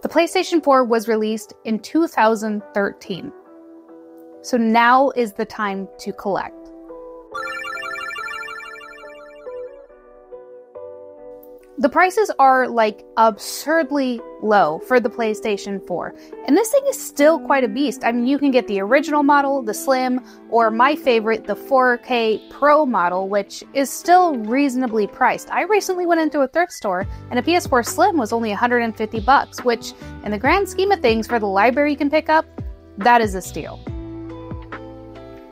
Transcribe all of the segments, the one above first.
The PlayStation 4 was released in 2013. So now is the time to collect. The prices are like absurdly low for the PlayStation 4. And this thing is still quite a beast. I mean, you can get the original model, the Slim, or my favorite, the 4K Pro model, which is still reasonably priced. I recently went into a thrift store and a PS4 Slim was only $150, which in the grand scheme of things for the library you can pick up, that is a steal.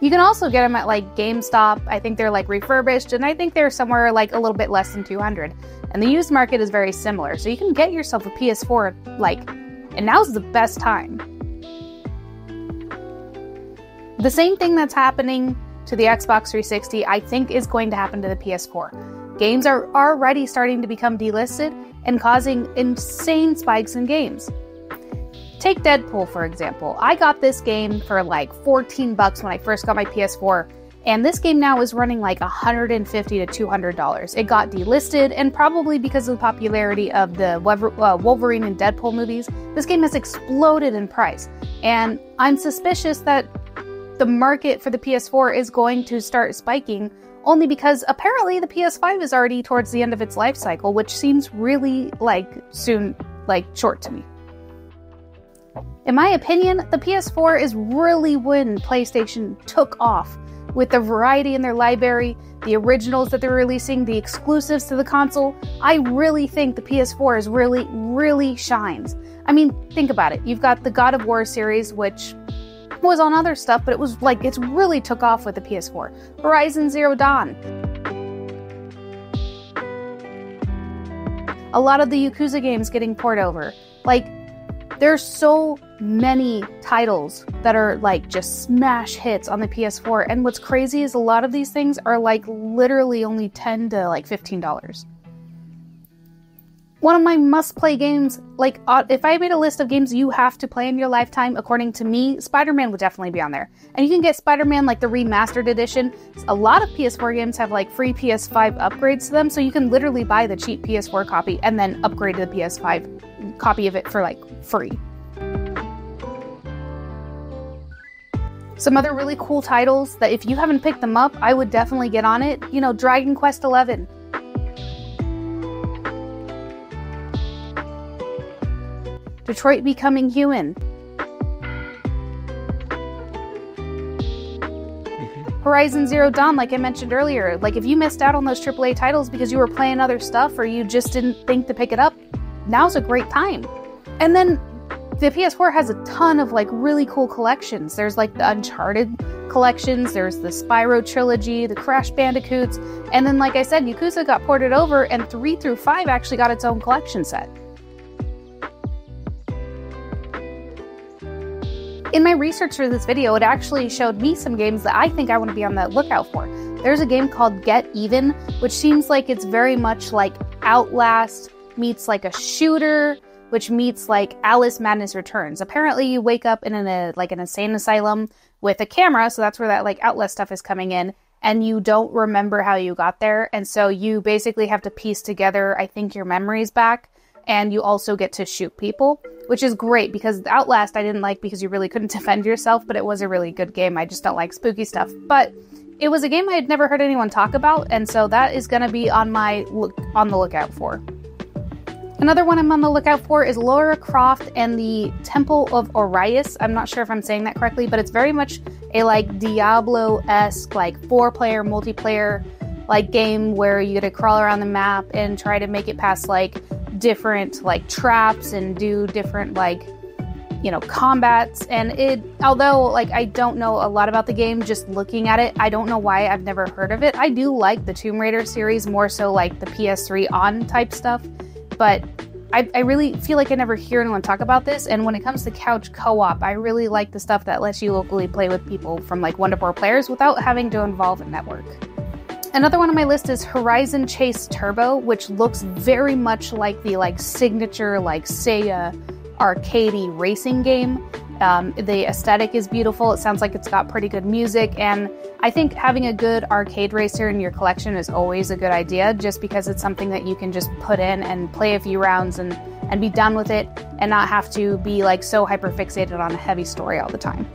You can also get them at like GameStop. I think they're like refurbished, and I think they're somewhere like a little bit less than $200. And the used market is very similar, so you can get yourself a PS4 and now's the best time. The same thing that's happening to the Xbox 360, I think is going to happen to the PS4. Games are already starting to become delisted and causing insane spikes in games. Take Deadpool, for example. I got this game for like $14 when I first got my PS4, and this game now is running like $150 to $200. It got delisted, and probably because of the popularity of the Wolverine and Deadpool movies, this game has exploded in price. And I'm suspicious that the market for the PS4 is going to start spiking, only because apparently the PS5 is already towards the end of its life cycle, which seems really short to me. In my opinion, the PS4 is really when PlayStation took off. With the variety in their library, the originals that they're releasing, the exclusives to the console, I really think the PS4 is really shines. I mean, think about it. You've got the God of War series, which was on other stuff, but it's really took off with the PS4. Horizon Zero Dawn. A lot of the Yakuza games getting ported over. There's so many titles that are just smash hits on the PS4, and what's crazy is a lot of these things are literally only $10 to $15. One of my must-play games, if I made a list of games you have to play in your lifetime, according to me, Spiderman would definitely be on there. And you can get Spiderman the remastered edition. A lot of PS4 games have free PS5 upgrades to them, so you can literally buy the cheap PS4 copy and then upgrade to the PS5 copy of it for free. Some other really cool titles that if you haven't picked them up, I would definitely get on it. Dragon Quest XI. Detroit Becoming Human. Horizon Zero Dawn, like I mentioned earlier. If you missed out on those AAA titles because you were playing other stuff or you just didn't think to pick it up, now's a great time. And then the PS4 has a ton of really cool collections. There's the Uncharted collections, there's the Spyro trilogy, the Crash Bandicoots, and then like I said, Yakuza got ported over, and 3 through 5 actually got its own collection set. In my research for this video, it actually showed me some games that I think I want to be on the lookout for. There's a game called Get Even, which seems like it's very much like Outlast meets a shooter, which meets Alice Madness Returns. Apparently you wake up in an insane asylum with a camera, so that's where that Outlast stuff is coming in, and you don't remember how you got there, and so you basically have to piece together, I think, your memories back. And you also get to shoot people, which is great because Outlast I didn't like because you really couldn't defend yourself, but it was a really good game. I just don't like spooky stuff. But it was a game I had never heard anyone talk about, and so that is going to be on the lookout for. Another one I'm on the lookout for is Lara Croft and the Temple of Osiris. I'm not sure if I'm saying that correctly, but it's very much a Diablo-esque 4-player multiplayer game where you get to crawl around the map and try to make it past different traps and do different combats. And although I don't know a lot about the game, just looking at it, I don't know why I've never heard of it. I do like the Tomb Raider series more so the PS3 on type stuff, but I really feel I never hear anyone talk about this. And when it comes to couch co-op, I really like the stuff that lets you locally play with people from 1 to 4 players without having to involve a network. Another one on my list is Horizon Chase Turbo, which looks very much like the signature Sega arcadey racing game. The aesthetic is beautiful. It sounds like it's got pretty good music, and I think having a good arcade racer in your collection is always a good idea, just because it's something that you can just put in and play a few rounds and and be done with it and not have to be like so hyper fixated on a heavy story all the time.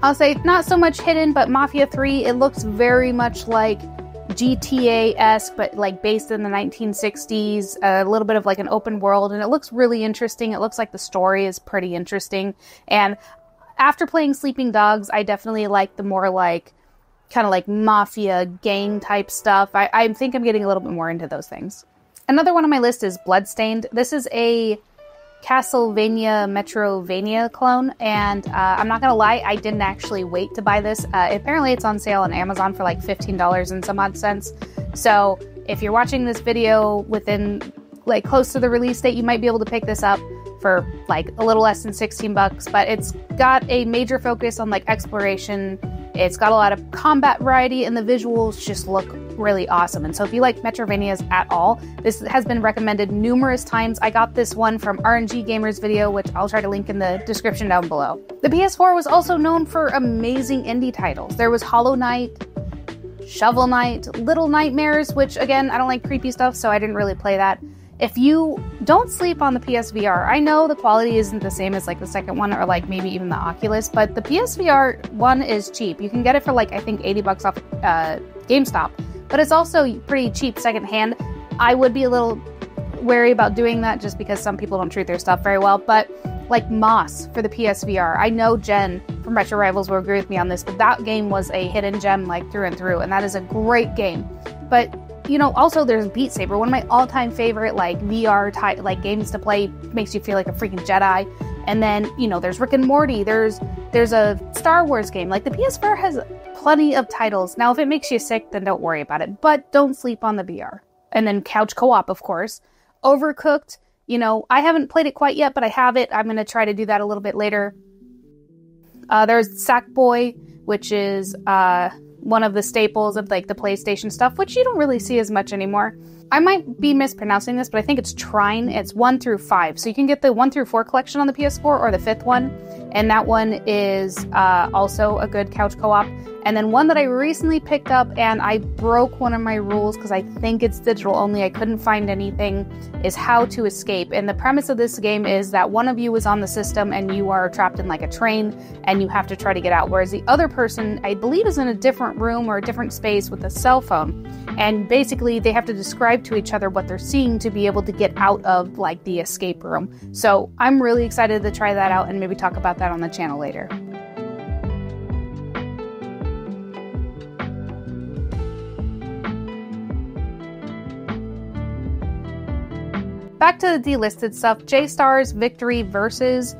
I'll say not so much hidden, but Mafia 3, it looks very much like GTA-esque, but like based in the 1960s, a little bit of like an open world, and it looks really interesting. It looks like the story is pretty interesting. And after playing Sleeping Dogs, I definitely like the more like kind of like Mafia gang type stuff. I think I'm getting a little bit more into those things. Another one on my list is Bloodstained. This is a Castlevania Metrovania clone, and I'm not gonna lie, I didn't actually wait to buy this. Apparently it's on sale on Amazon for like $15 and some odd cents. So if you're watching this video within like close to the release date, you might be able to pick this up for like a little less than 16 bucks, but it's got a major focus on like exploration. It's got a lot of combat variety, and the visuals just look really awesome. And so if you like Metrovanias at all, this has been recommended numerous times. I got this one from RNG Gamer's video, which I'll try to link in the description down below. The PS4 was also known for amazing indie titles. There was Hollow Knight, Shovel Knight, Little Nightmares, which again, I don't like creepy stuff, so I didn't really play that. If you don't sleep on the PSVR, I know the quality isn't the same as like the second one or like maybe even the Oculus, but the PSVR one is cheap. You can get it for like I think 80 bucks off GameStop, but it's also pretty cheap secondhand. I would be a little wary about doing that just because some people don't treat their stuff very well, but like Moss for the PSVR, I know Jen from Retro Rivals will agree with me on this, but that game was a hidden gem like through and through, and that is a great game. But you know, also there's Beat Saber, one of my all-time favorite like VR type like games to play, makes you feel like a freaking Jedi. And then, you know, there's Rick and Morty, there's a Star Wars game. Like the PS4 has plenty of titles. Now, if it makes you sick, then don't worry about it, but don't sleep on the VR. And then couch co-op, of course. Overcooked, you know, I haven't played it quite yet, but I have it. I'm going to try to do that a little bit later. There's Sackboy, which is one of the staples of like the PlayStation stuff, which you don't really see as much anymore. I might be mispronouncing this, but I think it's Trine. It's 1 through 5. So you can get the 1 through 4 collection on the PS4 or the 5th one. And that one is also a good couch co-op. And then one that I recently picked up and I broke one of my rules because I think it's digital only, I couldn't find anything, is How to Escape. And the premise of this game is that one of you is on the system and you are trapped in like a train and you have to try to get out. Whereas the other person, I believe, is in a different room or a different space with a cell phone. And basically they have to describe to each other what they're seeing to be able to get out of like the escape room. So I'm really excited to try that out and maybe talk about that on the channel later. Back to the delisted stuff, J-Stars Victory Versus.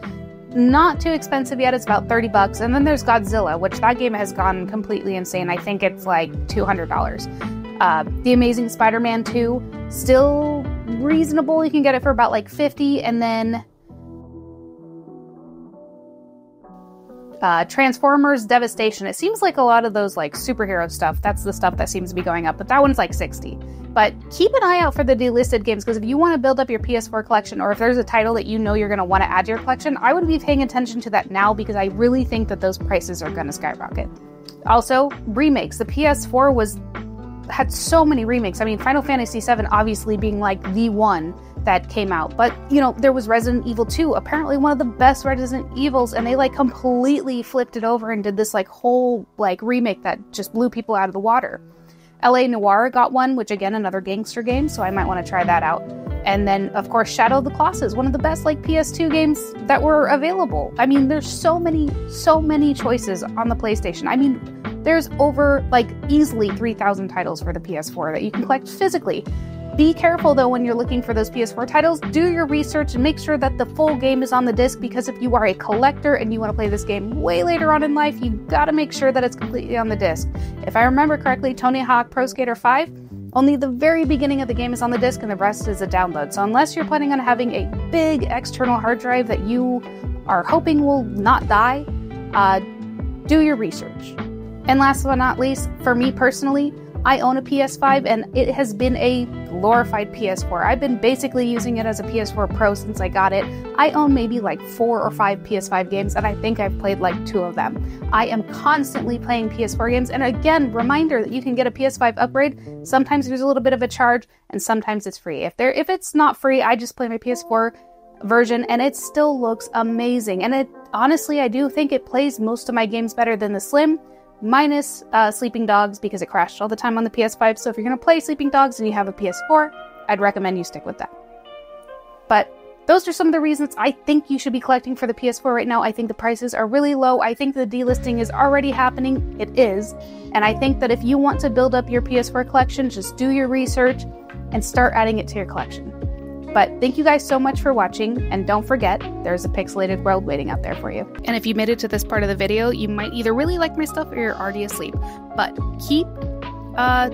Not too expensive yet, it's about 30 bucks. And then there's Godzilla, which that game has gone completely insane. I think it's like $200. The Amazing Spider-Man 2, still reasonable. You can get it for about like 50. And then Transformers Devastation. It seems like a lot of those like superhero stuff, that's the stuff that seems to be going up, but that one's like 60. But keep an eye out for the delisted games, because if you want to build up your PS4 collection, or if there's a title that you know you're going to want to add to your collection, I would be paying attention to that now, because I really think that those prices are going to skyrocket. Also, remakes. The PS4 had so many remakes. I mean, Final Fantasy VII obviously being like the one that came out, but you know, there was Resident Evil 2, apparently one of the best Resident Evils, and they like completely flipped it over and did this like whole like remake that just blew people out of the water. LA Noire got one, which again, another gangster game, so I might want to try that out. And then, of course, Shadow of the Colossus, one of the best like PS2 games that were available. I mean, there's so many choices on the PlayStation. I mean, there's over like easily 3,000 titles for the PS4 that you can collect physically. Be careful though when you're looking for those PS4 titles. Do your research and make sure that the full game is on the disc, because if you are a collector and you want to play this game way later on in life, you've got to make sure that it's completely on the disc. If I remember correctly, Tony Hawk Pro Skater 5, only the very beginning of the game is on the disc and the rest is a download. So unless you're planning on having a big external hard drive that you are hoping will not die, do your research. And last but not least, for me personally, I own a PS5 and it has been a glorified PS4. I've been basically using it as a PS4 Pro since I got it. I own maybe like 4 or 5 PS5 games and I think I've played like 2 of them. I am constantly playing PS4 games, and again, reminder that you can get a PS5 upgrade. Sometimes there's a little bit of a charge and sometimes it's free. If it's not free, I just play my PS4 version and it still looks amazing. And honestly, I do think it plays most of my games better than the Slim, minus Sleeping Dogs, because it crashed all the time on the PS5. So if you're going to play Sleeping Dogs and you have a PS4, I'd recommend you stick with that. But those are some of the reasons I think you should be collecting for the PS4 right now. I think the prices are really low. I think the delisting is already happening. It is. And I think that if you want to build up your PS4 collection, just do your research and start adding it to your collection. But thank you guys so much for watching, and don't forget, there's a pixelated world waiting out there for you. And if you made it to this part of the video, you might either really like my stuff or you're already asleep. But keep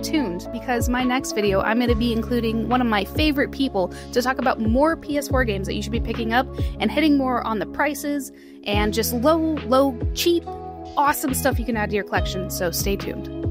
tuned, because my next video, I'm going to be including one of my favorite people to talk about more PS4 games that you should be picking up and hitting more on the prices and just low, cheap, awesome stuff you can add to your collection. So stay tuned.